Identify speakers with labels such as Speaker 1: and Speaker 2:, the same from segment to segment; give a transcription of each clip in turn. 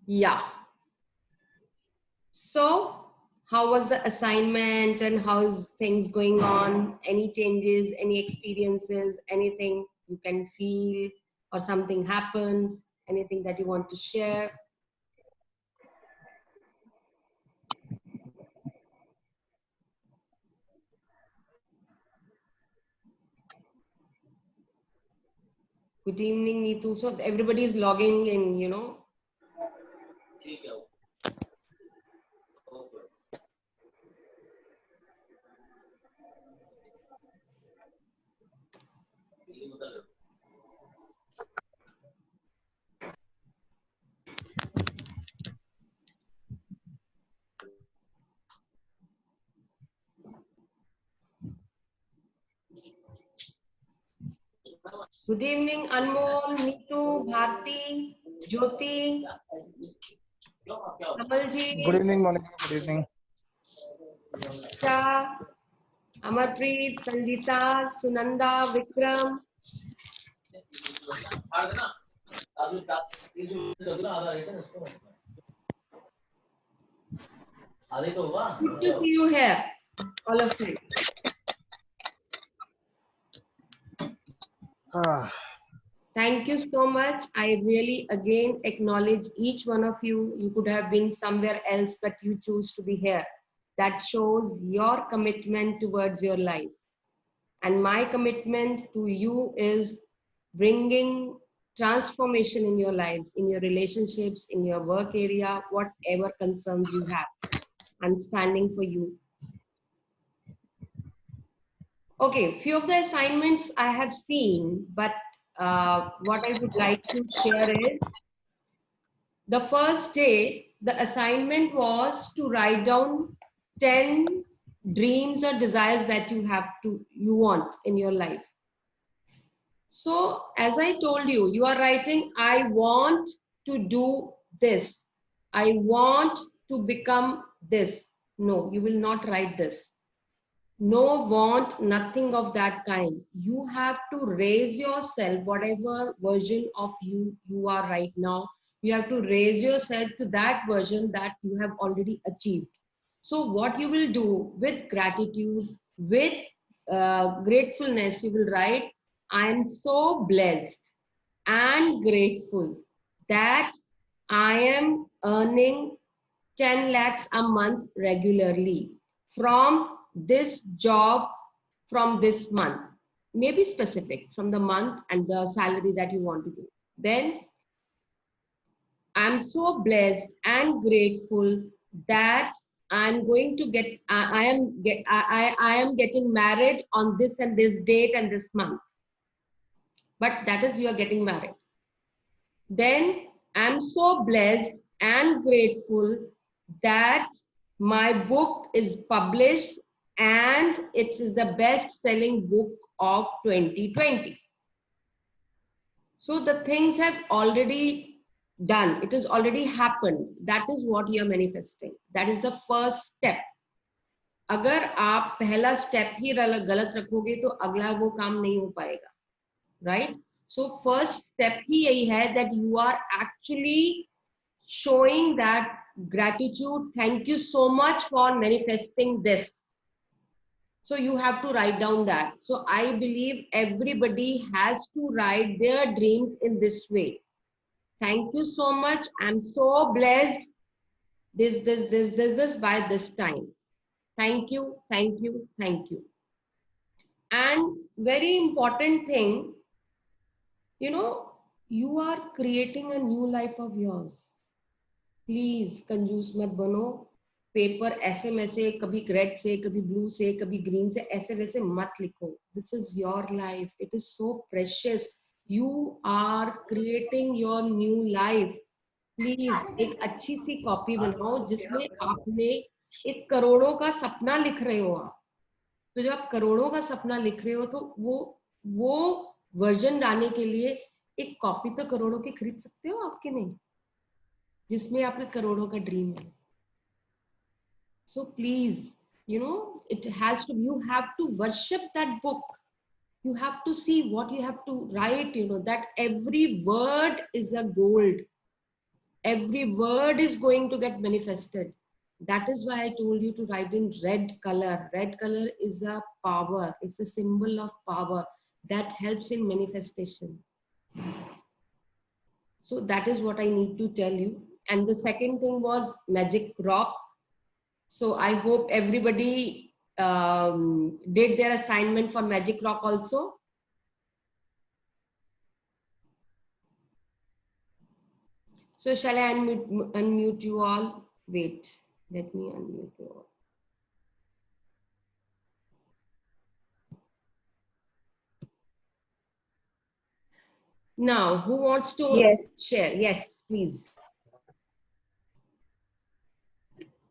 Speaker 1: Yeah. So, how was the assignment and how's things going on? Any changes, any experiences, anything you can feel or something happened? Anything that you want to share? Good evening, Neetu. So everybody is logging in. Good evening, Anmol, Neetu, Bharti, Jyoti,
Speaker 2: Good
Speaker 1: Kamalji,
Speaker 2: evening, Monica. Good evening.
Speaker 1: Cha, Amarpreet, Sangeeta, Sunanda, Vikram. Good to see you here, all of you. Thank you so much. I really again acknowledge each one of you. You could have been somewhere else, but you choose to be here. That shows your commitment towards your life. And my commitment to you is bringing transformation in your lives, in your relationships, in your work area, whatever concerns you have. I'm standing for you. Okay, few of the assignments I have seen, but what I would like to share is the first day, the assignment was to write down 10 dreams or desires that you want in your life. So, as I told you, you are writing, I want to do this. I want to become this. No, you will not write this. No want, nothing of that kind. You have to raise yourself, whatever version of you are right now. You have to raise yourself to that version that you have already achieved. So, what you will do with gratitude, with gratefulness, you will write, I am so blessed and grateful that I am earning 10 lakhs a month regularly from this job from this month. Maybe specific from the month and the salary that you want to do. Then I'm so blessed and grateful that I'm going to get, I am getting married on this and this date and this month. But that is, you are getting married. Then I'm so blessed and grateful that my book is published and it is the best selling book of 2020. So the things have already done. It has already happened. That is what you are manifesting. That is the first step. अगर आप पहला step ही गलत रखोगे तो अगला वो काम नहीं हो पाएगा, right? So first step ही यही है that you are actually showing that gratitude. Thank you so much for manifesting this. So you have to write down that. So I believe everybody has to write their dreams in this way. Thank you so much. I'm so blessed. This by this time. Thank you, thank you, thank you. And very important thing, you are creating a new life of yours. Please कंजूस मत बनो. Paper ऐसे में से कभी red से, कभी blue से, कभी ग्रीन से, ऐसे वैसे मत लिखो. This is your life. It is so precious. You are creating your new life. Please एक अच्छी सी कॉपी बनाओ जिसमें आपने एक करोड़ों का सपना लिख रहे हो आप. तो जब आप करोड़ों का सपना लिख रहे हो तो वो वर्जन लाने के लिए एक कॉपी तो करोड़ों की खरीद सकते हो आपके नहीं, जिसमें आपके करोड़ों का ड्रीम है. So please, it has to, you have to worship that book. You have to see what you have to write, that every word is a gold. Every word is going to get manifested. That is why I told you to write in red color. Red color is a power. It's a symbol of power that helps in manifestation. So that is what I need to tell you. And the second thing was magic rock. So I hope everybody did their assignment for magic rock also. So shall I unmute you all? Wait, let me unmute you all. Now, who wants to share? Yes, please.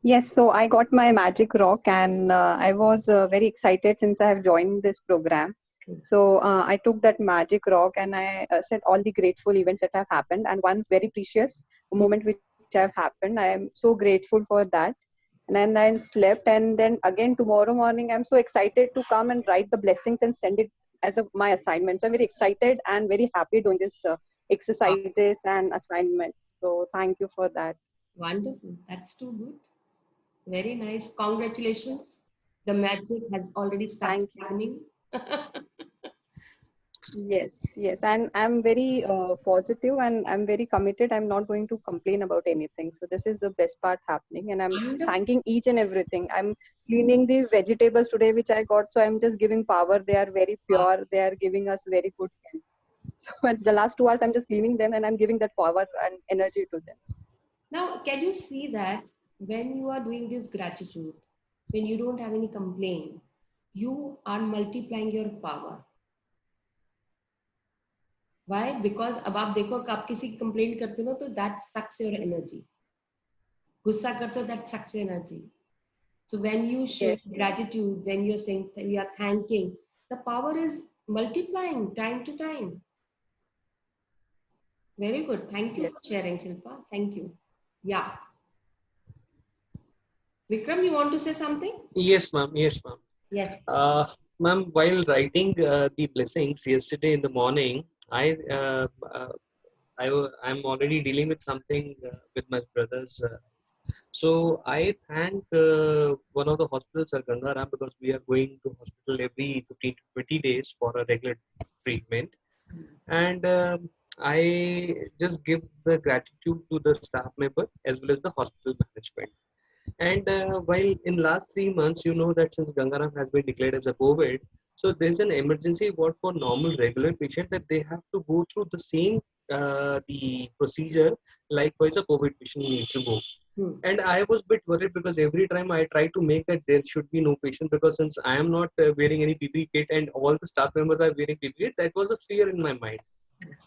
Speaker 2: Yes, so I got my magic rock and I was very excited since I have joined this program. So I took that magic rock and I said all the grateful events that have happened, and one very precious moment which have happened. I am so grateful for that. And then I slept, and then again tomorrow morning I'm so excited to come and write the blessings and send it as my assignment. So I'm very excited and very happy doing this exercises and assignments. So thank you for that.
Speaker 1: Wonderful. That's too good. Very nice. Congratulations. The magic has already started happening.
Speaker 2: Yes, and I'm very positive and I'm very committed. I'm not going to complain about anything. So this is the best part happening, and I'm thanking each and everything. I'm cleaning the vegetables today which I got, so I'm just giving power. They are very pure. They are giving us very good health. So at the last 2 hours, I'm just cleaning them and I'm giving that power and energy to them.
Speaker 1: Now, can you see that when you are doing this gratitude, when you don't have any complaint, you are multiplying your power. Why? Because अब आप देखो कि आप किसी की complaint करते हो तो that sucks your energy. गुस्सा करते हो that sucks your energy. So when you show gratitude, when you're saying you are thanking, the power is multiplying time to time. Very good. Thank you for sharing, Shilpa. Thank you. Yeah. Vikram, you want to say something?
Speaker 3: Yes, ma'am. Yes, ma'am.
Speaker 1: Yes.
Speaker 3: Ma'am, while writing the blessings yesterday in the morning, I'm already dealing with something with my brothers. So I thank one of the hospitals at Gangaram, because we are going to hospital every 15 to 20 days for a regular treatment. And I just give the gratitude to the staff member as well as the hospital management. And while in last 3 months, you know that since Gangaram has been declared as a COVID, so there's an emergency ward for normal regular patient that they have to go through the same the procedure likewise a COVID patient needs to go. And I was a bit worried because every time I try to make that there should be no patient, because since I am not wearing any PPE kit and all the staff members are wearing PPE kit, that was a fear in my mind.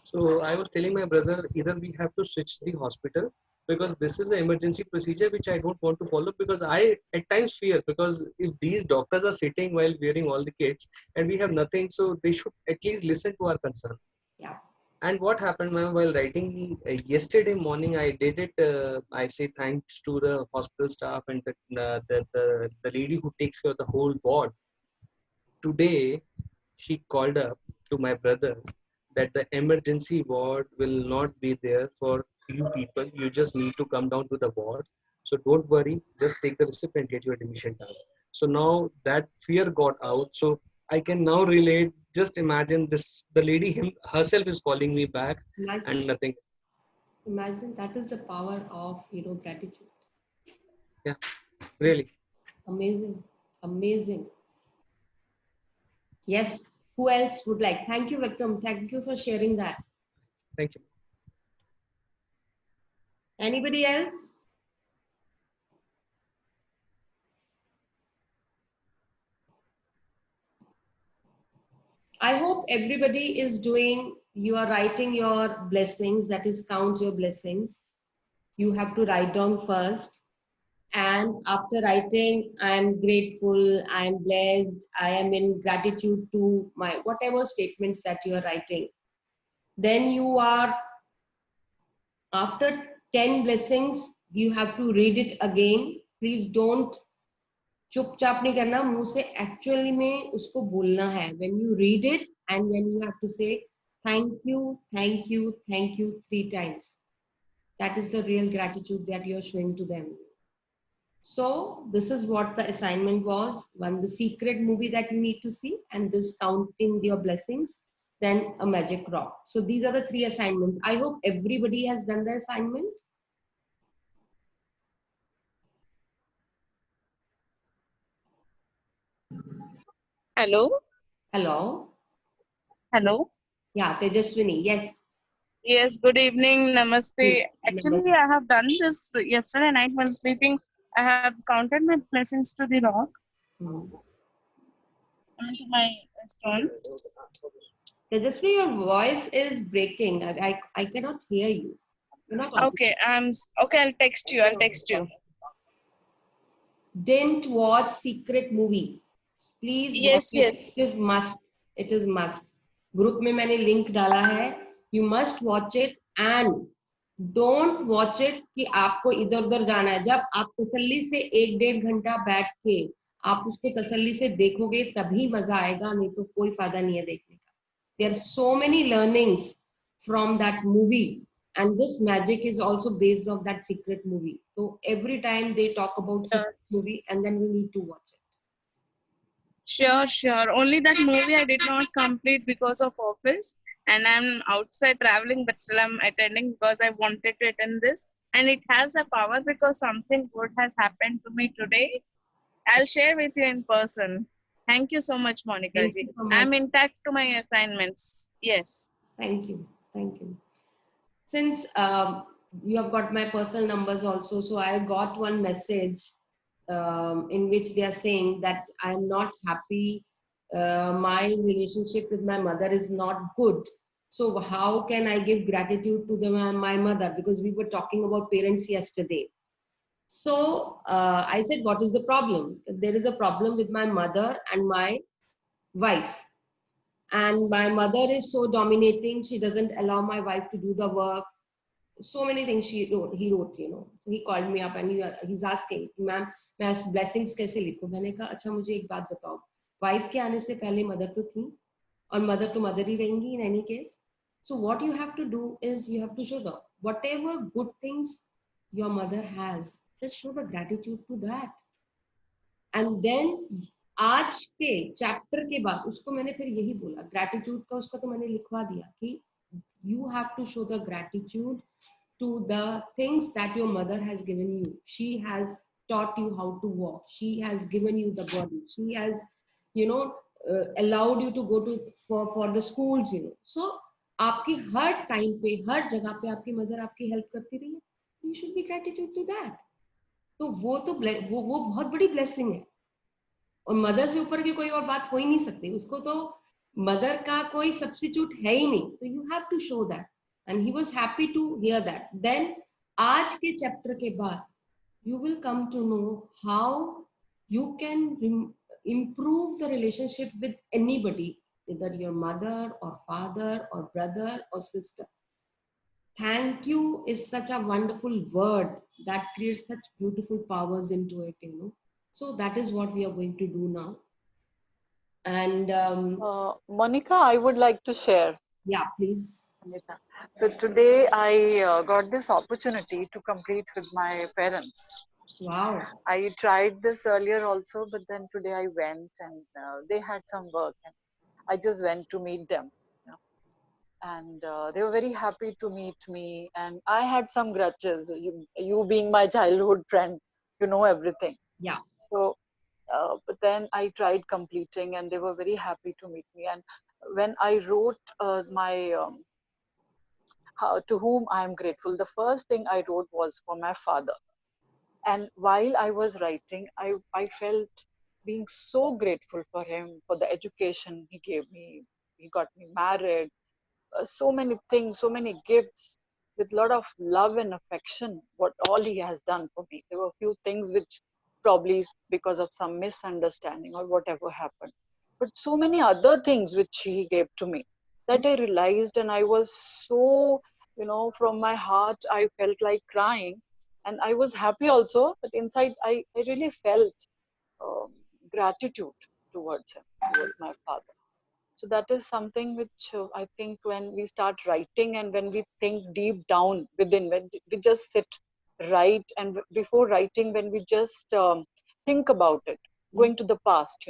Speaker 3: So I was telling my brother, either we have to switch the hospital, because this is an emergency procedure which I don't want to follow, because I at times fear, because if these doctors are sitting while wearing all the kits and we have nothing, so they should at least listen to our concern.
Speaker 1: Yeah.
Speaker 3: And what happened, ma'am, while writing yesterday morning, I did it. I say thanks to the hospital staff and the lady who takes care of the whole ward. Today, she called up to my brother that the emergency ward will not be there for you people. You just need to come down to the ward. So don't worry, just take the receipt and get your admission done. So now that fear got out. So I can now relate. Just imagine this: the lady herself is calling me back, and nothing.
Speaker 1: Imagine that is the power of gratitude.
Speaker 3: Yeah, really.
Speaker 1: Amazing, amazing. Yes. Who else would like? Thank you, Vikram. Thank you for sharing that.
Speaker 3: Thank you.
Speaker 1: Anybody else? I hope everybody is doing, you are writing your blessings, that is count your blessings. You have to write down first. And after writing, I am grateful, I am blessed, I am in gratitude to my whatever statements that you are writing. Then you are, after 10 blessings, you have to read it again. Please don't चुपचाप नहीं करना, मुंह से actually में उसको बोलना है. When you read it and then you have to say thank you 3 times. That is the real gratitude that you're showing to them. So this is what the assignment was. One, the secret movie that you need to see, and this counting your blessings, then a magic rock. So these are the 3 assignments. I hope everybody has done the assignment.
Speaker 4: Hello.
Speaker 1: Hello.
Speaker 4: Hello.
Speaker 1: Yeah, Tejaswini. Yes.
Speaker 4: Yes, good evening. Namaste. Actually, I
Speaker 1: Namaste.
Speaker 4: have done this yesterday night while sleeping. I have counted my blessings to the rock,
Speaker 1: Hmm.
Speaker 4: to my stone.
Speaker 1: Tejaswini, your voice is breaking. I cannot hear you. You're not audible.
Speaker 4: Okay, okay. I'll text you. I'll text you.
Speaker 1: Didn't watch secret movie. Please watch
Speaker 4: Yes,
Speaker 1: it.
Speaker 4: yes.
Speaker 1: It is must. It is must. Group में मैंने link डाला है. You must watch it and don't watch it कि आपको इधर उधर जाना है. जब आप तसल्ली से 1-1.5 घंटा बैठ के आप उसको तसल्ली से देखोगे तभी मजा आएगा, नहीं तो कोई फायदा नहीं है देखने का. There are so many learnings from that movie, and this magic is also based off that secret movie. So every time they talk about secret movie, and then we need to watch it.
Speaker 4: Sure, sure. Only that movie I did not complete because of office, and I'm outside traveling, but still I'm attending because I wanted to attend this. And it has a power because something good has happened to me today. I'll share with you in person. Thank you so much, Monica
Speaker 1: Thank
Speaker 4: ji.
Speaker 1: you so much.
Speaker 4: I'm intact to my assignments. Yes.
Speaker 1: Thank you. Thank you. Since you have got my personal numbers also, so I got one message in which they are saying that I am not happy. My relationship with my mother is not good. So how can I give gratitude to my mother? Because we were talking about parents yesterday. So I said, what is the problem? There is a problem with my mother and my wife. And my mother is so dominating. She doesn't allow my wife to do the work. So many things he wrote. So he called me up and he's asking, ma'am, मैं blessings कैसे लिखूं? मैंने कहा अच्छा मुझे एक बात बताओ, वाइफ के आने से पहले मदर तो थी और मदर तो मदर ही रहेंगी in any case. So what you have to do is you have to show the whatever good things your mother has, just show the gratitude to that. And then आज के chapter के बाद उसको मैंने फिर यही बोला, ग्रैटिट्यूड का उसका तो मैंने लिखवा दिया कि you have to show the gratitude to the things that your mother has given you. She has taught you how to walk. She has given you the body. She has, allowed you to go to for the schools. So आपकी हर time पे हर जगह पे आपकी mother आपकी help करती रही है. You should be gratitude to that. तो वो तो वो बहुत बड़ी ब्लेसिंग है. और मदर से ऊपर की कोई और बात हो ही नहीं सकती. उसको तो मदर का कोई सब्स्टिट्यूट है ही नहीं. तो you have to show that. And he was happy to hear that. Then आज के चैप्टर के बाद you will come to know how you can improve the relationship with anybody, either your mother or father or brother or sister. Thank you is such a wonderful word that creates such beautiful powers into it. So that is what we are going to do now. And
Speaker 5: Monica, I would like to share.
Speaker 1: yeah, please.
Speaker 5: So today I got this opportunity to complete with my parents.
Speaker 1: Wow.
Speaker 5: I tried this earlier also, but then today I went and they had some work and I just went to meet them. And they were very happy to meet me. And I had some grudges. You being my childhood friend, you know everything.
Speaker 1: Yeah.
Speaker 5: So, but then I tried completing and they were very happy to meet me. And when I wrote my to whom I am grateful, the first thing I wrote was for my father. And while I was writing, I felt being so grateful for him, for the education he gave me. He got me married, so many things, so many gifts with a lot of love and affection, what all he has done for me. There were a few things which probably because of some misunderstanding or whatever happened. But so many other things which he gave to me that I realized, and I was so, from my heart, I felt like crying. And I was happy also, but inside I really felt gratitude towards him, towards my father. So that is something which I think when we start writing and when we think deep down within, when we just sit, write, and before writing, when we just think about it, going to the past,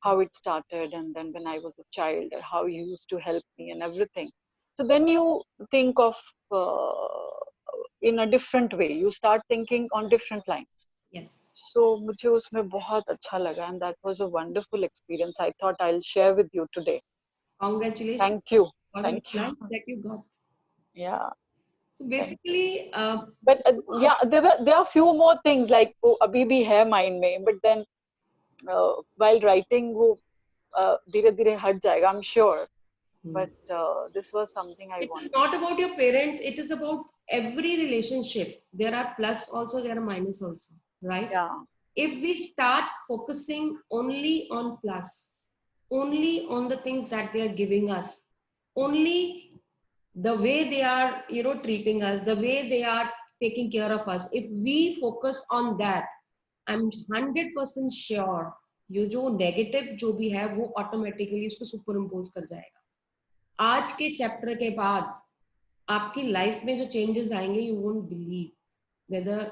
Speaker 5: how it started, and then when I was a child, and how you used to help me and everything. So then you think of in a different way. You start thinking on different lines.
Speaker 1: Yes.
Speaker 5: So मुझे उसमें बहुत अच्छा लगा, and that was a wonderful experience. I thought I'll share with you today.
Speaker 1: Congratulations
Speaker 5: Thank you.
Speaker 1: on the
Speaker 5: Thank you.
Speaker 1: reply that you got.
Speaker 5: Yeah.
Speaker 1: So basically,
Speaker 5: But yeah, there are few more things like oh, अभी भी है mind में, but then while writing वो धीरे धीरे हट जाएगा, I'm sure. But this was something I
Speaker 1: it is
Speaker 5: wanted.
Speaker 1: not about your parents. It is about every relationship. There are plus also, there are minus also, right?
Speaker 5: Yeah.
Speaker 1: If we start focusing only on plus, only on the things that they are giving us, only the way they are, treating us, the way they are taking care of us, if we focus on that, I'm 100% sure ये जो negative जो भी है वो automatically उसको super impose कर जाएगा. आज के चैप्टर के बाद आपकी लाइफ में जो चेंजेस आएंगे, you won't believe whether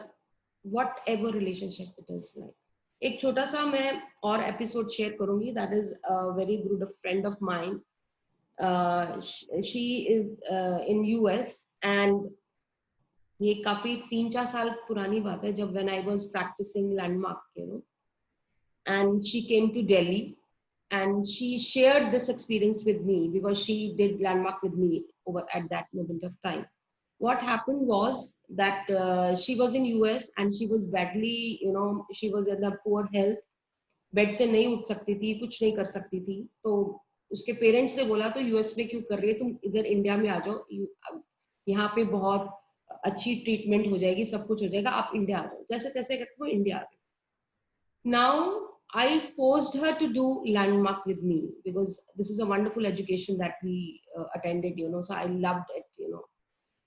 Speaker 1: what ever relationship it is like. एक छोटा सा मैं और एपिसोड शेयर करूंगी. That is a very good friend of mine. She is in US and ये काफी 3-4 साल पुरानी बात है, जब when I was practising Landmark, and she came to Delhi and she shared this experience with me because she did landmark with me over at that moment of time. What happened was that she was in US and she was badly, she was in a poor health. Bed से नहीं उठ सकती थी, कुछ नहीं कर सकती थी. तो उसके पेरेंट्स ने बोला तो यूएस में क्यों कर रही है, तुम इधर इंडिया में आ जाओ, यहाँ पे बहुत अच्छी ट्रीटमेंट हो जाएगी, सब कुछ हो जाएगा, आप इंडिया आ जाओ. जैसे तैसे करके वो इंडिया आ गई. Now I forced her to do landmark with me because this is a wonderful education that we attended, so I loved it.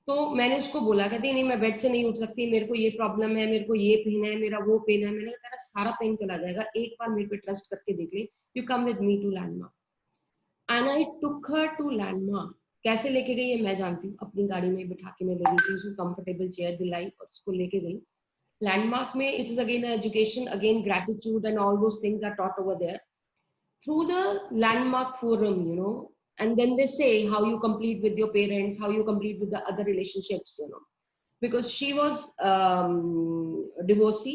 Speaker 1: तो मैंने उसको बोला, कहती नहीं मैं बेड से नहीं उठ सकती, मेरे को ये प्रॉब्लम है, मेरे को ये पेन है, मेरा वो पेन है. मैंने कहा तेरा सारा पेन चला जाएगा, एक बार मेरे पे ट्रस्ट करके देख ले, you come with me to Landmark. And I took her to Landmark. कैसे लेके गई है मैं जानती हूँ, अपनी गाड़ी में बिठा के मैं ले गई थी, उसको कंफर्टेबल चेयर दिलाई और उसको लेके गई. Landmark mein, it is again education, again gratitude, and all those things are taught over there through the landmark forum, and then they say how you complete with your parents, how you complete with the other relationships, because she was divorcee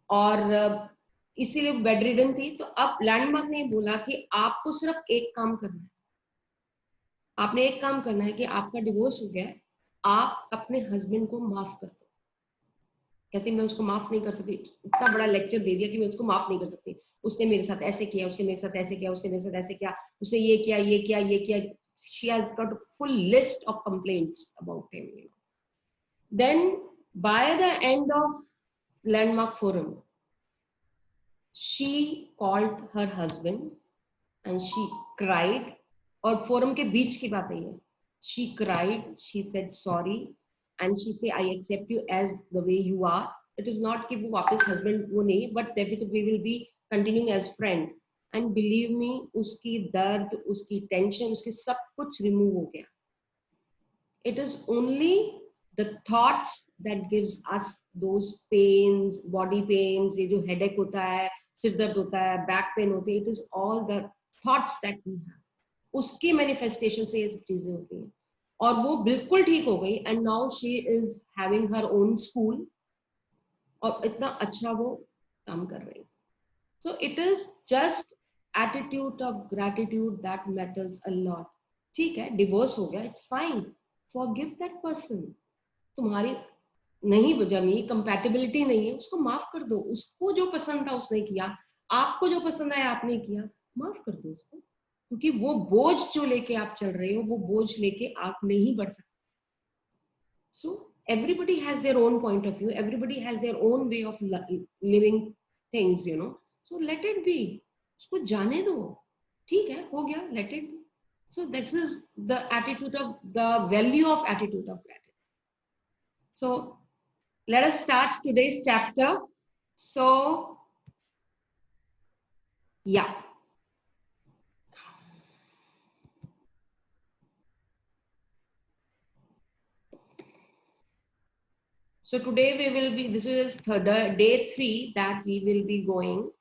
Speaker 1: और इसीलिए bed ridden थी. तो अब landmark ने बोला कि आपको सिर्फ एक काम करना है, आपने एक काम करना है कि आपका डिवोर्स हो गया है, आप अपने हस्बैंड को माफ कर दो. कहती मैं उसको माफ नहीं कर सकती. इतना बड़ा लेक्चर दे दिया कि मैं उसको माफ नहीं कर सकती. उसने मेरे साथ ऐसे किया, उसने मेरे साथ ऐसे किया, उसने मेरे साथ ऐसे किया, उसने ये किया, ये किया, ये किया. She has got a full list of complaints about him. Then by the end of Landmark Forum, she called her husband and she cried. और फोरम के बीच की बात है ये. She cried, she said sorry, and she say I accept you as the way you are. It is not कि वो वापस husband वो नहीं, but definitely we will be continuing as friend. And believe me, उसकी दर्द, उसकी tension, उसकी सब कुछ remove हो गया. It is only the thoughts that gives us those pains, body pains, ये जो headache होता है, सिर दर्द होता है, back pain होती है. It is all the thoughts that we have. उसकी manifestation से ये सब चीजें होती हैं. और वो बिल्कुल ठीक हो गई. And now she is having her own school और इतना अच्छा वो काम कर रही. So it is just attitude of gratitude that matters a lot. ठीक है, डिवोर्स हो गया, it's fine, forgive that person. तुम्हारी नहीं जमी, कंपैटिबिलिटी नहीं है, उसको माफ कर दो. उसको जो पसंद था उसने किया, आपको जो पसंद है आपने किया, माफ कर दो उसको. क्योंकि वो बोझ जो लेके आप चल रहे हो, वो बोझ लेके आप नहीं बढ़ सकते. So everybody has their own point of view, everybody has their own way of living things, so let it be. उसको जाने दो, ठीक है, हो गया, let it be. So this is the attitude of the value of attitude of gratitude. So let us start today's chapter. So yeah, So today we will be, this is day 3 that we will be going,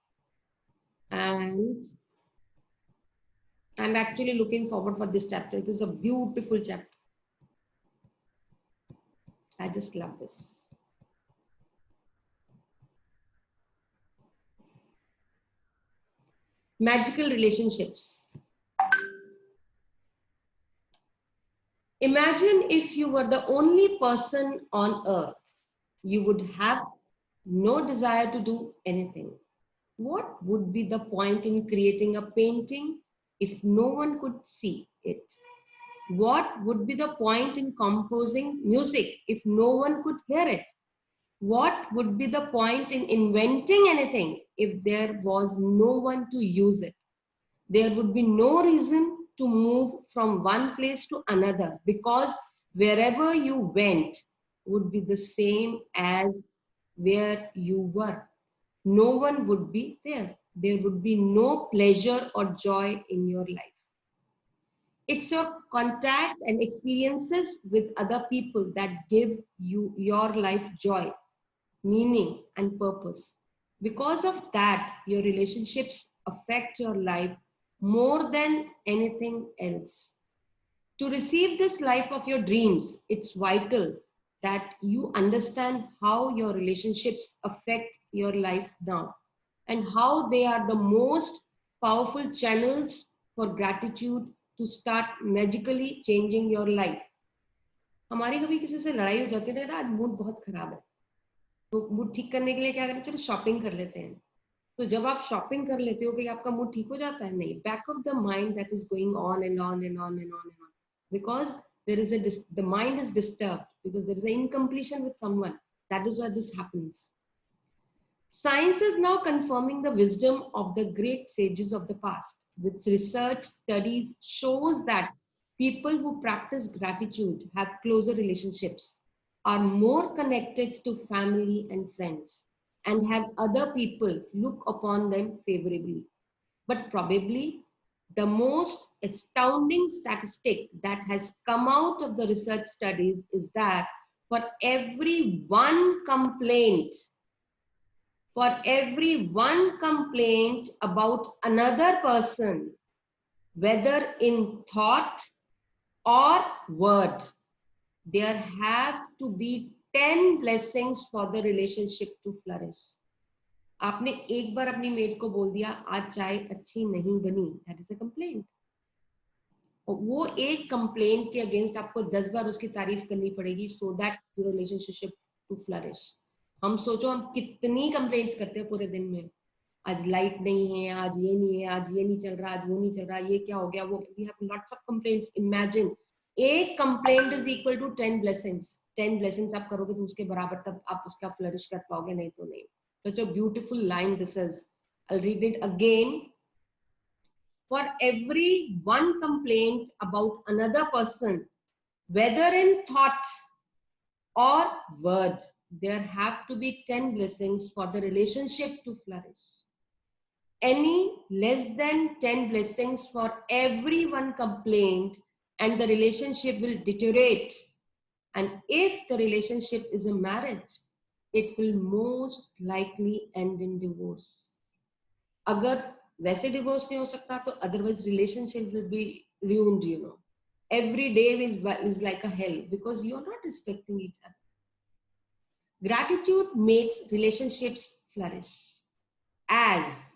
Speaker 1: and I'm actually looking forward for this chapter. It is a beautiful chapter. I just love this. Magical relationships. Imagine if you were the only person on earth. You would have no desire to do anything. What would be the point in creating a painting if no one could see it? What would be the point in composing music if no one could hear it? What would be the point in inventing anything if there was no one to use it? There would be no reason to move from one place to another, because wherever you went would be the same as where you were. No one would be there. There would be no pleasure or joy in your life. It's your contact and experiences with other people that give you your life joy, meaning, and purpose. Because of that, your relationships affect your life more than anything else. To receive this life of your dreams, it's vital that you understand how your relationships affect your life now and how they are the most powerful channels for gratitude to start magically changing your life. हमारी कभी किसी से लड़ाई हो जाती है ना, आज मूड बहुत खराब है, तो मूड ठीक करने के लिए क्या करें, चलो शॉपिंग कर लेते हैं. तो जब आप शॉपिंग कर लेते हो कि आपका मूड ठीक हो जाता है? नहीं. Back of the mind that is going on and on and on and on and on, because there is the mind is disturbed, because there is an incompletion with someone. That is why this happens. Science is now confirming the wisdom of the great sages of the past. With research studies shows that people who practice gratitude have closer relationships, are more connected to family and friends, and have other people look upon them favorably. But probably the most astounding statistic that has come out of the research studies is that for every one complaint about another person, whether in thought or word, there have to be 10 blessings for the relationship to flourish. आपने एक बार अपनी met को बोल दिया आज चाय अच्छी नहीं बनी, दैट इज अ कंप्लेंट. और वो एक कंप्लेंट के अगेंस्ट आपको 10 बार उसकी तारीफ करनी पड़ेगी, so that your relationship to flourish. हम सोचो हम कितनी कंप्लेंट्स करते हैं पूरे दिन में. आज लाइट नहीं है, आज ये नहीं है, आज ये नहीं चल रहा, आज वो नहीं चल रहा, ये क्या हो गया, वो. We have lots of complaints. Imagine एक complaint is equal to 10 blessings. 10 blessings आप करोगे तो उसके बराबर तब आप उसका फ्लरिश कर पाओगे, नहीं तो नहीं. Such a beautiful line this is. I'll read it again. For every one complaint about another person, whether in thought or word, there have to be 10 blessings for the relationship to flourish. Any less than 10 blessings for every one complaint and the relationship will deteriorate. And if the relationship is a marriage, it will most likely end in divorce. अगर वैसे divorce नहीं हो सकता तो otherwise relationship will be ruined, you know. Every day is like a hell because you are not respecting each other. Gratitude makes relationships flourish. As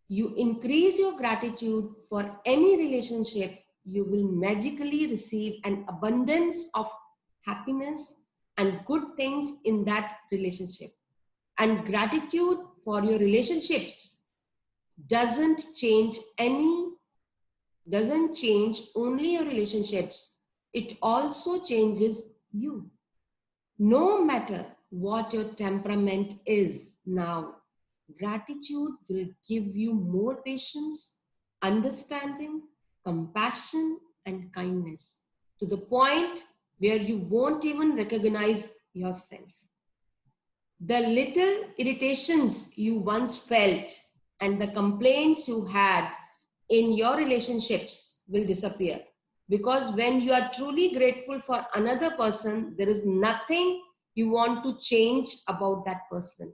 Speaker 1: you increase your gratitude for any relationship, you will magically receive an abundance of happiness and good things in that relationship. And gratitude for your relationships doesn't change only your relationships, it also changes you. No matter what your temperament is now, gratitude will give you more patience, understanding, compassion, and kindness, to the point where you won't even recognize yourself. The little irritations you once felt and the complaints you had in your relationships will disappear. Because when you are truly grateful for another person, there is nothing You want to change about that person.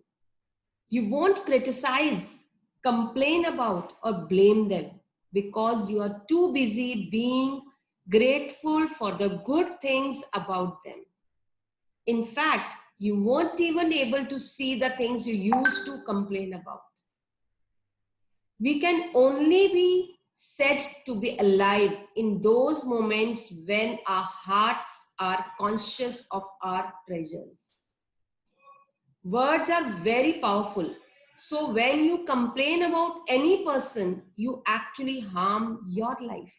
Speaker 1: You won't criticize, complain about, or blame them because you are too busy being grateful for the good things about them. In fact, you won't even able to see the things you used to complain about. We can only be said to be alive in those moments when our hearts are conscious of our treasures. Words are very powerful. So when you complain about any person, you actually harm your life.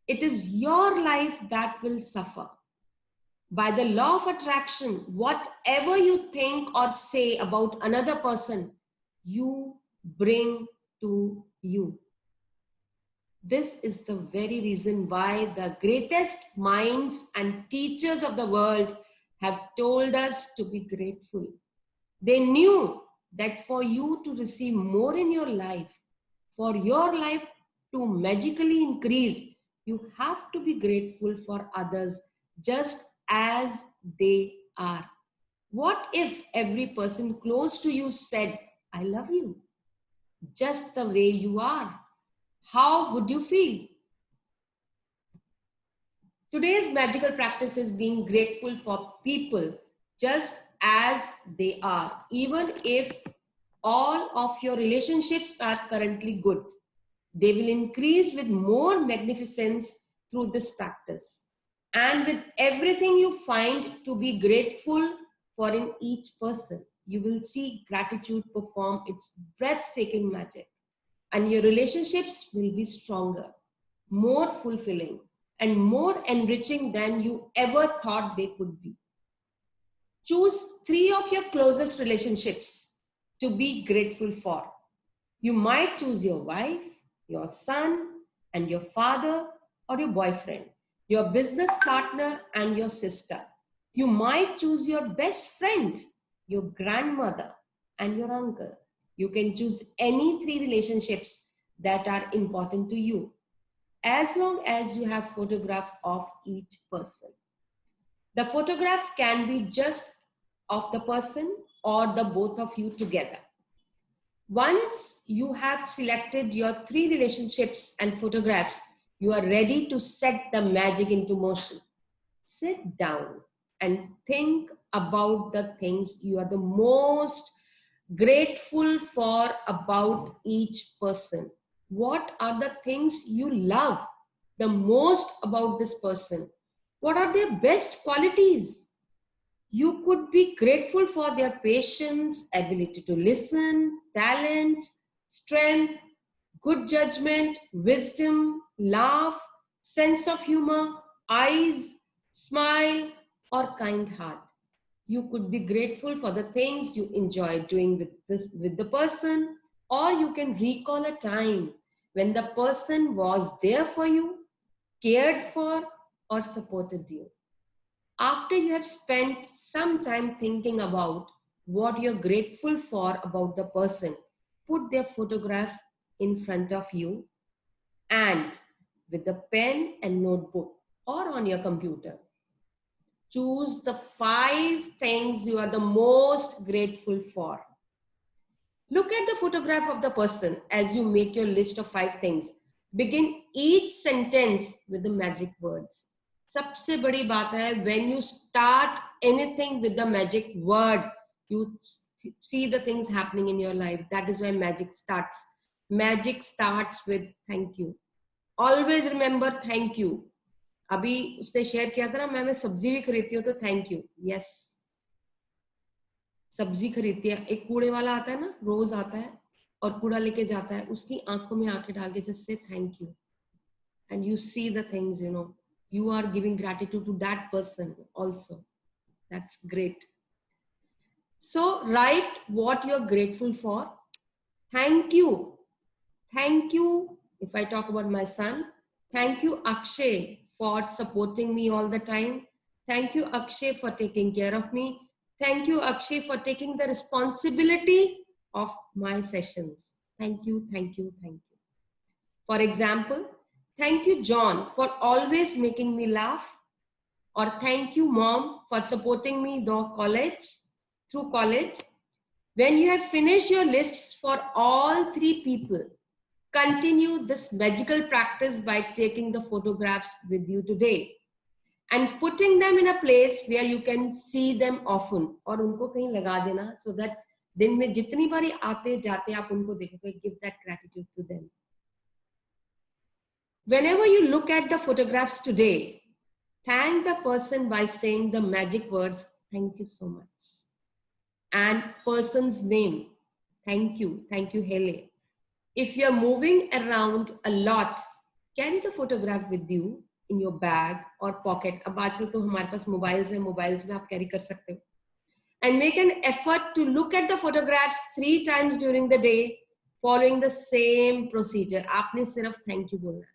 Speaker 1: It is your life that will suffer. By the law of attraction, whatever you think or say about another person, you bring to you. This is the very reason why the greatest minds and teachers of the world have told us to be grateful. They knew that for you to receive more in your life, for your life to magically increase, you have to be grateful for others just as they are. What if every person close to you said, I love you, just the way you are? How would you feel? Today's magical practice is being grateful for people just as they are, even if all of your relationships are currently good. They will increase with more magnificence through this practice. And with everything you find to be grateful for in each person, you will see gratitude perform its breathtaking magic. And your relationships will be stronger, more fulfilling, and more enriching than you ever thought they could be. Choose 3 of your closest relationships to be grateful for. You might choose your wife, your son, and your father, or your boyfriend, your business partner, and your sister. You might choose your best friend, your grandmother, and your uncle. You can choose any 3 relationships that are important to you, as long as you have photograph of each person. The photograph can be just of the person or the both of you together. Once you have selected your 3 relationships and photographs, you are ready to set the magic into motion. Sit down and think about the things you are the most grateful for about each person. What are the things you love the most about this person? What are their best qualities? You could be grateful for their patience, ability to listen, talents, strength, good judgment, wisdom, laugh, sense of humor, eyes, smile, or kind heart. You could be grateful for the things you enjoy doing with the person, or you can recall a time when the person was there for you, cared for, or supported you. After you have spent some time thinking about what you're grateful for about the person, put their photograph in front of you and with a pen and notebook or on your computer, choose the 5 things you are the most grateful for. Look at the photograph of the person as you make your list of 5 things. Begin each sentence with the magic words. सबसे बड़ी बात है, when you start anything with the magic word, you see the things happening in your life. That is why magic starts. Magic starts with thank you. Always remember thank you. अभी उसने share किया था ना, मैं सब्जी भी खरीदती हूँ तो थैंक यू. यस, सब्जी खरीदती है, एक कूड़े वाला आता है ना, रोज आता है और कूड़ा लेके जाता है, उसकी आंखों में आंखें डाल के just say thank you, and you see the things, you know, you are giving gratitude to that person also. That's great. So write what you're grateful for. Thank you. Thank you. If I talk about my son, thank you Akshay for supporting me all the time. Thank you Akshay for taking care of me. Thank you Akshay for taking the responsibility of my sessions. Thank you, thank you, thank you. For example, thank you, John, for always making me laugh. Or thank you, Mom, for supporting me through college. When you have finished your lists for all 3 people, continue this magical practice by taking the photographs with you today and putting them in a place where you can see them often. और उनको कहीं लगा देना so that दिन में जितनी बारी आते जाते आप उनको देखोगे, give that gratitude to them. Whenever you look at the photographs today, thank the person by saying the magic words, thank you so much. And person's name, thank you, Hele. If you're moving around a lot, carry the photograph with you in your bag or pocket. अब आजकल तो हमारे पास mobiles हैं, mobiles में आप carry कर सकते हो. And make an effort to look at the photographs 3 times during the day, following the same procedure. आपने सिर्फ thank you बोलना है.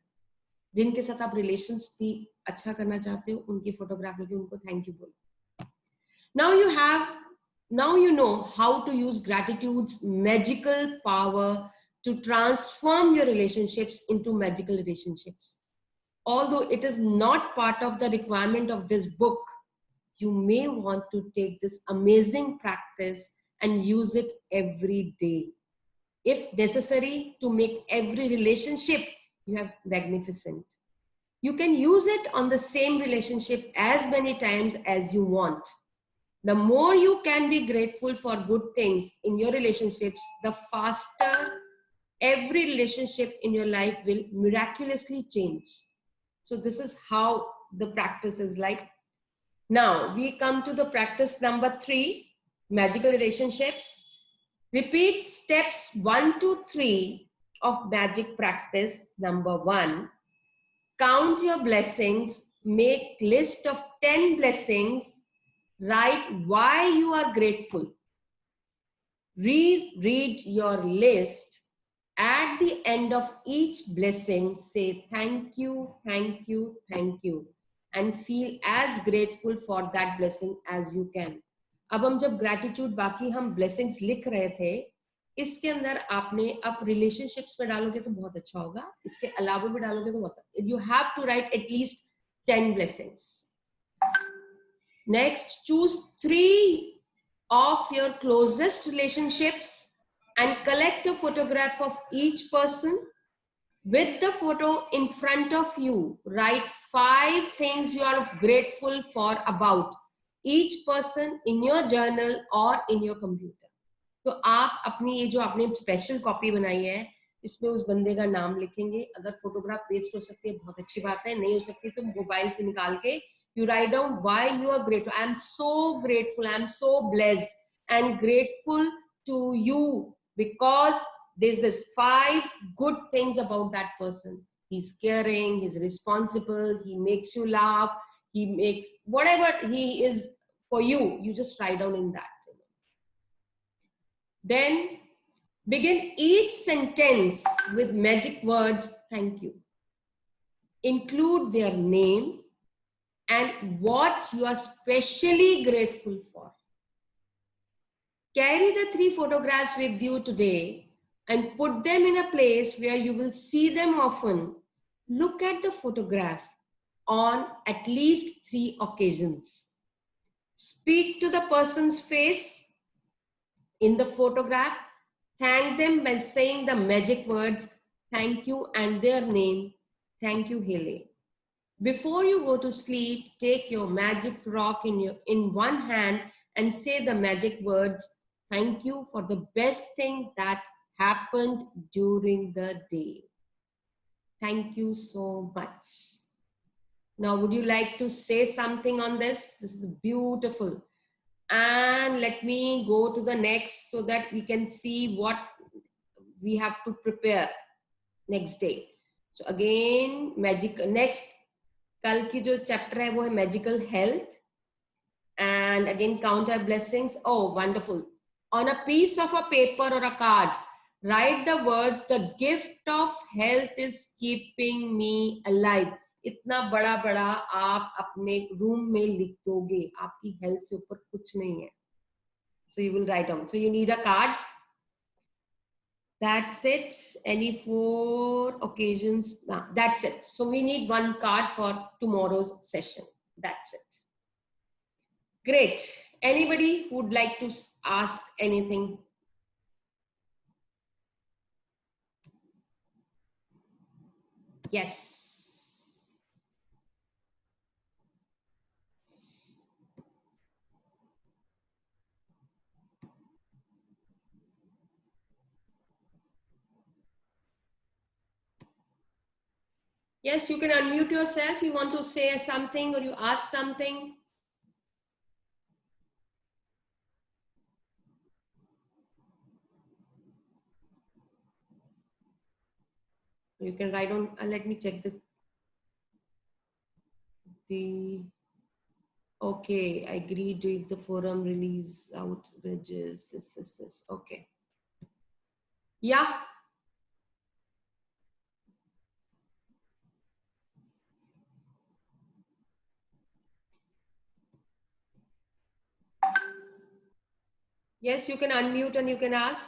Speaker 1: जिनके साथ आप relations भी अच्छा करना चाहते हो, उनकी photograph लेके उनको thank you बोलो. Now you know how to use gratitude's magical power to transform your relationships into magical relationships. Although it is not part of the requirement of this book, you may want to take this amazing practice and use it every day. If necessary, to make every relationship you have magnificent. You can use it on the same relationship as many times as you want. The more you can be grateful for good things in your relationships, the faster every relationship in your life will miraculously change. So this is how the practice is like. Now we come to the practice number 3, magical relationships. Repeat steps 1 to 3 of magic practice number 1. Count your blessings, make list of 10 blessings, write why you are grateful. Read your list. At the end of each blessing, say thank you, thank you, thank you, and feel as grateful for that blessing as you can. अब हम जब gratitude बाकी हम blessings लिख रहे थे, इसके अंदर आपने अब relationships में डालोगे तो बहुत अच्छा होगा, इसके अलावा भी डालोगे तो बहुत अच्छा. You have to write at least 10 blessings. Next, choose 3 of your closest relationships and collect a photograph of each person. With the photo in front of you, write 5 things you are grateful for about each person in your journal or in your computer. तो आप अपनी ये जो आपने special copy बनाई है, इसमें उस बंदे का नाम लिखेंगे. अगर फोटोग्राफ पेस्ट हो सकती है बहुत अच्छी बात है, नहीं हो सकती तो मोबाइल से निकाल के you write down why you are grateful. I am so grateful, I am so blessed and grateful to you because there's this 5 good things about that person. He's caring, he's responsible, he makes you laugh, he makes whatever he is for you, you just write down in that. Then begin each sentence with magic words, thank you. Include their name and what you are specially grateful for. Carry the 3 photographs with you today and put them in a place where you will see them often. Look at the photograph on at least 3 occasions. Speak to the person's face in the photograph. Thank them by saying the magic words, thank you, and their name, thank you, Hele. Before you go to sleep, take your magic rock in one hand and say the magic words, thank you for the best thing that happened during the day. Thank you so much. Now, would you like to say something on this? This is beautiful. And let me go to the next so that we can see what we have to prepare next day. So again, next, कल की जो chapter है वो है magical health. And again, count our blessings. Oh, wonderful. On a piece of a paper or a card, write the words, the gift of health is keeping me alive. इतना बड़ा बड़ा आप अपने रूम में लिख दोगे, आपकी हेल्थ से ऊपर कुछ नहीं है. So you will write down. So you need a card. That's it. Any 4 occasions? No, that's it. So we need 1 card for tomorrow's session. That's it. Great. Anybody would like to ask anything? Yes. Yes, you can unmute yourself. You want to say something or you ask something. You can write on, let me check okay, I agreed with the forum release outrages, this. Okay. Yeah. Yes, you can unmute and you can ask.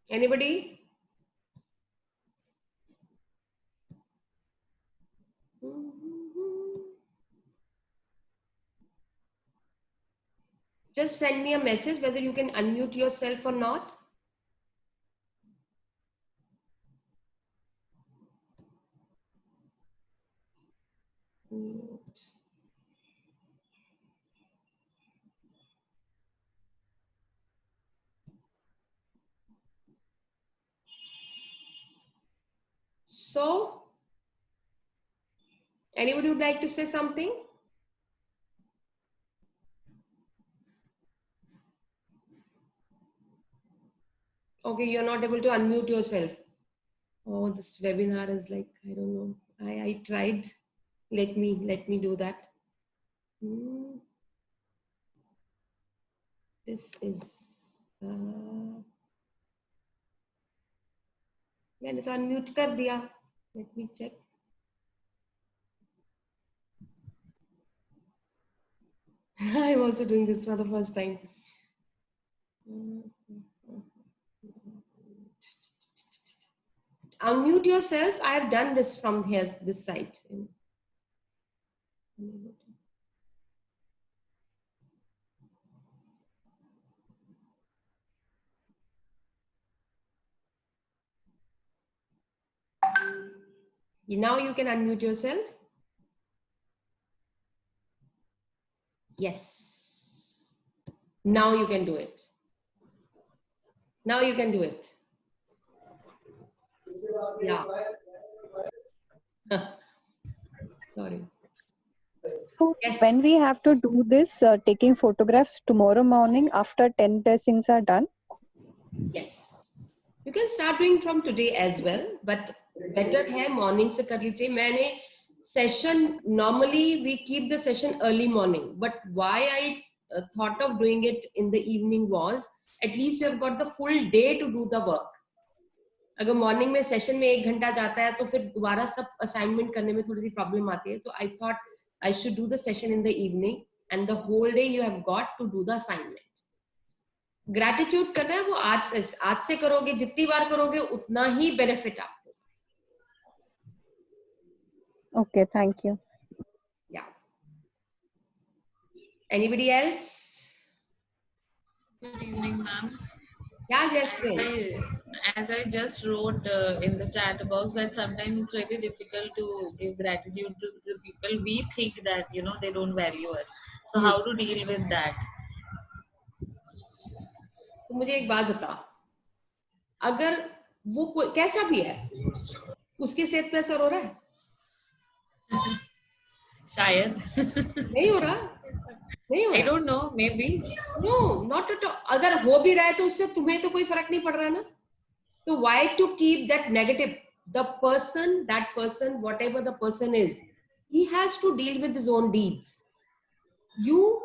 Speaker 1: Anybody? Just send me a message whether you can unmute yourself or not. Mute. So, anybody would like to say something? Okay, you're not able to unmute yourself. Oh, this webinar is like, I don't know. I tried. Let me do that. This is मैंने तो unmute कर दिया. Let me check. I'm also doing this for the first time. Unmute yourself. I have done this from here, this side. Now you can unmute yourself. Yes. Now you can do it. Now you can do it. Yeah. Sorry.
Speaker 2: So
Speaker 1: Yes.
Speaker 2: when we have to do this, taking photographs tomorrow morning after 10 testings are done?
Speaker 1: Yes. You can start doing from today as well, but better है morning से कर लीजिए. मैंने session, normally we keep the session early morning, but why I thought of doing it in the evening was at least you have got the full day to do the work. अगर morning में session में 1 घंटा जाता है तो फिर दोबारा सब असाइनमेंट करने में थोड़ी सी प्रॉब्लम आती है. तो I thought I should do the session in the evening and the whole day you have got to do the assignment. Gratitude करना है वो आज से करोगे, जितनी बार करोगे उतना ही बेनिफिट आपको.
Speaker 2: Okay, thank you.
Speaker 1: Yeah. Anybody else?
Speaker 6: Good evening, ma'am.
Speaker 1: Yeah, Jasmine.
Speaker 6: As I just wrote in the chat box that sometimes it's really difficult to give gratitude to the people. We think that, you know, they don't value us. So how to deal with that?
Speaker 1: तो मुझे एक बात बता, अगर वो कैसा भी है उसकी सेहत पे असर हो रहा है?
Speaker 6: शायद.
Speaker 1: नहीं हो रहा. नहीं हो रहा.
Speaker 6: I don't know, maybe.
Speaker 1: No, not at all. अगर हो भी रहा है तो उससे तुम्हें तो कोई फर्क नहीं पड़ रहा ना. So why to keep that negative? The person, that person, whatever the person is, he has to deal with his own deeds. You,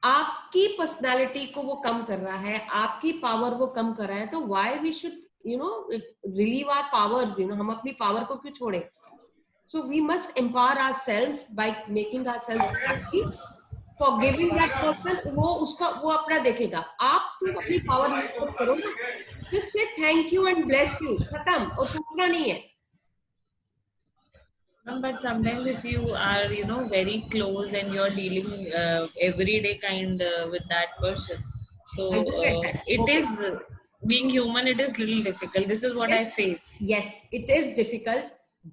Speaker 1: आपकी पर्सनालिटी को वो कम कर रहा है, आपकी पावर वो कम कर रहा है, तो why we should, you know, relieve our powers, you know, हम अपनी पावर को क्यों छोड़े? So we must empower ourselves by making ourselves happy for giving that person, वो अपना देखेगा। आप तुम अपनी पावर यूज करो ना, just say thank you and bless you, खत्म, और दूसरा नहीं है।
Speaker 6: But sometimes if you are, very close and you're dealing everyday kind with that person, so
Speaker 1: I do get that.
Speaker 6: it
Speaker 1: Okay.
Speaker 6: is being human. It is little difficult. This is what I face.
Speaker 1: Yes, it is difficult,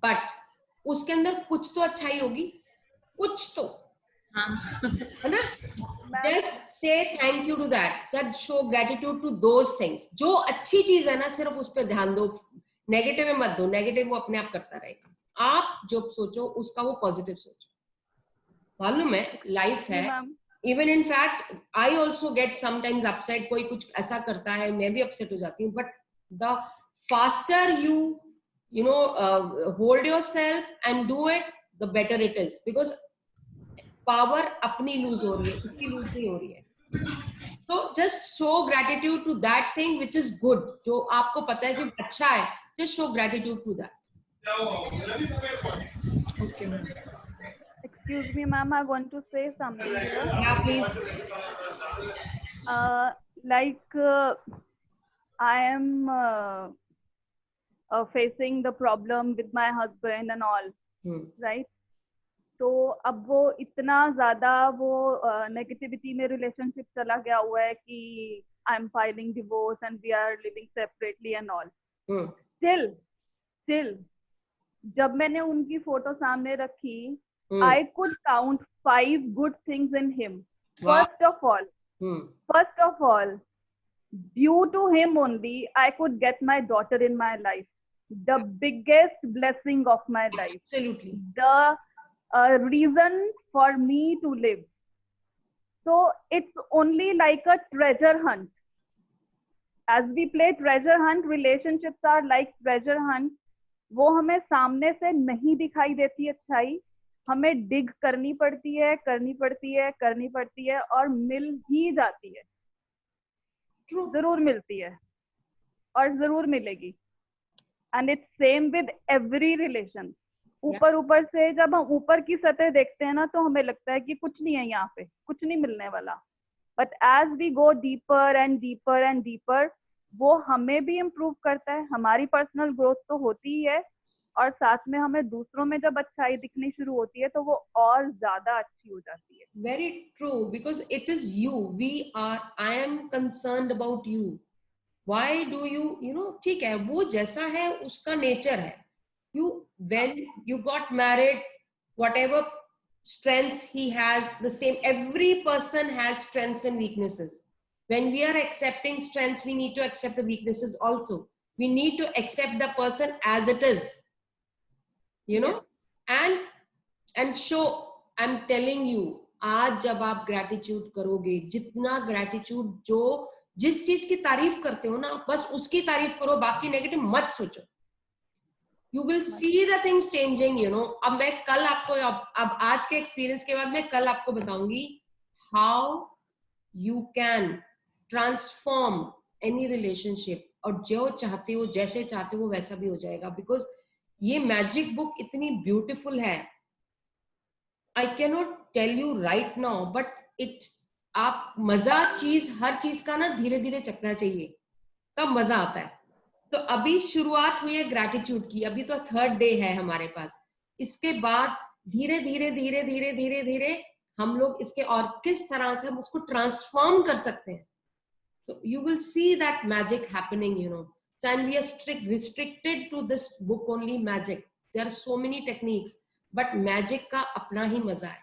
Speaker 1: but उसके अंदर कुछ तो अच्छाई होगी, कुछ तो, है ना? Just say thank you to that. Just show gratitude to those things. जो अच्छी चीज है ना, सिर्फ उस पर ध्यान दो, नेगेटिव में मत दो। नेगेटिव वो अपने आप करता रहेगा। आप जो सोचो उसका वो पॉजिटिव सोचो। मालूम है, लाइफ है। Even in fact I also get sometimes upset, कोई कुछ ऐसा करता है मैं भी अपसेट हो जाती हूँ, but the faster you know hold yourself and do it, the better it is, because power अपनी लूज हो रही है, किसी लूज नहीं हो रही है। So just show gratitude to that thing which is good, जो आपको पता है कि अच्छा है, just show gratitude to that.
Speaker 6: Okay, ma'am.
Speaker 7: Excuse me, ma'am, I want to say something here.
Speaker 1: Yeah, please.
Speaker 7: I am facing the problem with my husband and all, right? तो अब वो इतना ज्यादा वो नेगेटिविटी में रिलेशनशिप चला गया हुआ है कि I am filing divorce and we are living separately and all. Still जब मैंने उनकी फोटो सामने रखी, I could count 5 good things in him. First of all due to him only I could get my daughter in my life, the biggest blessing of my life.
Speaker 1: Absolutely.
Speaker 7: The reason for me to live. So it's only like a treasure hunt. As we play treasure hunt, relationships are like treasure hunt. वो हमें सामने से नहीं दिखाई देती अच्छाई, हमें डिग करनी पड़ती है और मिल ही जाती है। जरूर मिलती है और जरूर मिलेगी। And it's same with every relation. ऊपर से जब हम ऊपर की सतह देखते हैं ना, तो हमें लगता है कि कुछ नहीं है, यहाँ पे कुछ नहीं मिलने वाला। But as we go deeper and deeper and deeper, वो हमें भी इम्प्रूव करता है, हमारी पर्सनल ग्रोथ तो होती ही है, और साथ में हमें दूसरों में जब अच्छाई दिखनी शुरू होती है तो वो और ज्यादा अच्छी हो जाती है।
Speaker 1: Very true, because it is you. I am concerned about you. Why do you ठीक है, वो जैसा है उसका नेचर है। When you got married, whatever strengths he has, the same, every person has strengths and weaknesses. When we are accepting strengths, we need to accept the weaknesses also. We need to accept the person as it is, and show. I'm telling you, आज जब आप gratitude करोगे, जितना gratitude, जो जिस चीज की तारीफ करते हो ना, बस उसकी तारीफ करो, बाकी नेगेटिव मत सोचो। You will see the things changing, अब मैं कल आपको, अब आज के एक्सपीरियंस के बाद मैं कल आपको बताऊंगी how you can transform any relationship, और जो चाहते हो, जैसे चाहते हो वैसा भी हो जाएगा। बिकॉज ये मैजिक बुक इतनी ब्यूटीफुल है, I cannot tell you right now, but आप मजा, हर चीज का ना धीरे धीरे चखना चाहिए, तब मजा आता है। तो अभी शुरुआत हुई है ग्रैटिट्यूड की, अभी तो 3rd डे है हमारे पास। इसके बाद धीरे धीरे धीरे धीरे धीरे धीरे हम लोग इसके और किस तरह से हम उसको ट्रांसफॉर्म कर सकते हैं। So you will see that magic happening, So, and we are restricted to this book only, magic. There are so many techniques, but magic का अपना ही मजा है।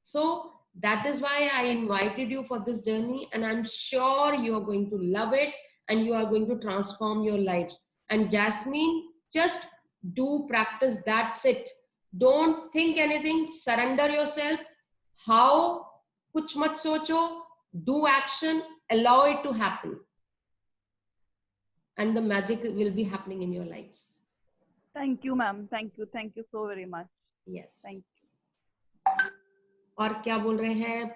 Speaker 1: So that is why I invited you for this journey, and I'm sure you are going to love it and you are going to transform your lives. And Jasmine, just do practice, that's it. Don't think anything, surrender yourself. How, kuch mat socho, do action, allow it to happen, and the magic will be happening in your lives.
Speaker 7: Thank you, ma'am. Thank you so very much.
Speaker 1: Yes.
Speaker 7: Thank you.
Speaker 1: और क्या बोल रहे हैं?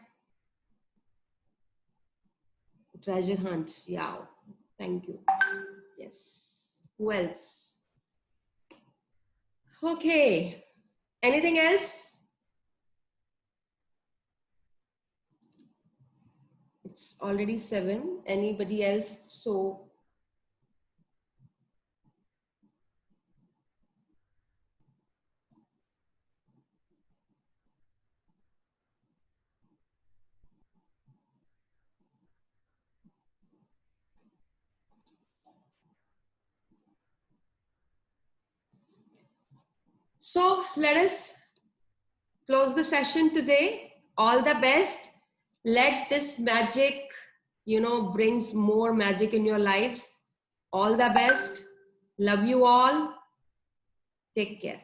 Speaker 1: Treasure hunt. Yeah. Thank you. Yes. Who else? Okay. Anything else? It's already 7. Anybody else? So let us close the session today. All the best. Let this magic, brings more magic in your lives. All the best. Love you all. Take care.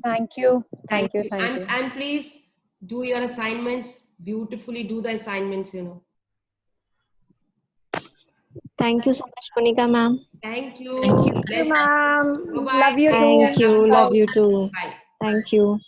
Speaker 2: Thank you. Thank you.
Speaker 1: And please do your assignments beautifully. Do the assignments,
Speaker 8: Thank you so much, Monica ma'am.
Speaker 1: Thank you.
Speaker 8: Thank you.
Speaker 1: Bless
Speaker 7: ma'am.
Speaker 1: Bye-bye.
Speaker 7: Love you
Speaker 1: Take
Speaker 7: too.
Speaker 1: care.
Speaker 8: Thank you. Love you too.
Speaker 1: Bye.
Speaker 8: Thank you.